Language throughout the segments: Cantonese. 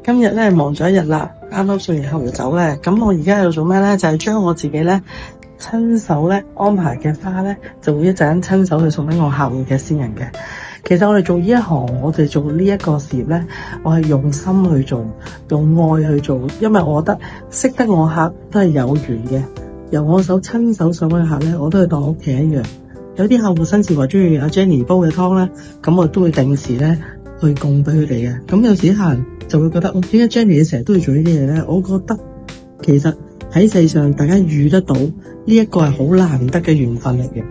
今日咧忙咗一日啦，啱啱送完客戶走咧，咁我而家喺度做咩咧？就係將我自己咧親手咧安排嘅花咧，就會一陣親手去送俾我客戶嘅先人嘅。其實我哋做呢一行，我哋做呢一個事業咧，我係用心去做，用愛去做，因為我覺得識得我客都係有緣嘅，由我親手送俾客咧，我都係當屋企一樣。有啲客戶新時話中意阿 Jenny 煲嘅湯咧，咁我都會定時咧去供俾佢哋嘅。咁有時啲客人就會覺得，點解 Jenny 你成日都要做呢啲嘢咧？我覺得其實喺世上大家遇得到呢一個係好難得嘅緣分嚟嘅，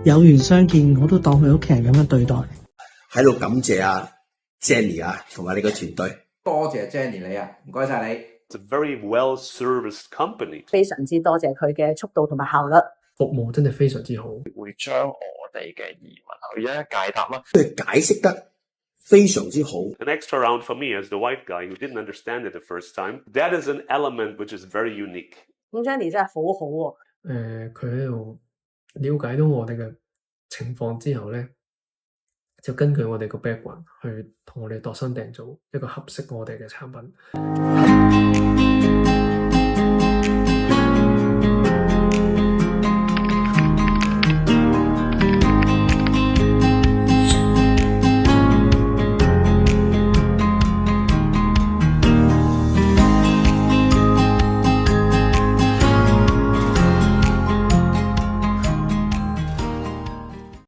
有緣相見，我都當佢屋企人咁樣對待。喺度感謝阿 Jenny 啊，同埋你個團隊。多謝 Jenny 你啊，唔該晒你。It's a very well-serviced company。非常之多謝佢嘅速度同埋效率，服務真係非常之好，會將我哋嘅疑問去一一解答啦。佢解釋得非常之好。An extra round for me as the white guy who didn't understand it the first time. That is an element which is very unique。咁 Jenny 真係好好喎。佢喺度了解到我哋嘅情況之後咧，就根據我哋個 background 去同我哋度身訂造一個合適我哋嘅產品。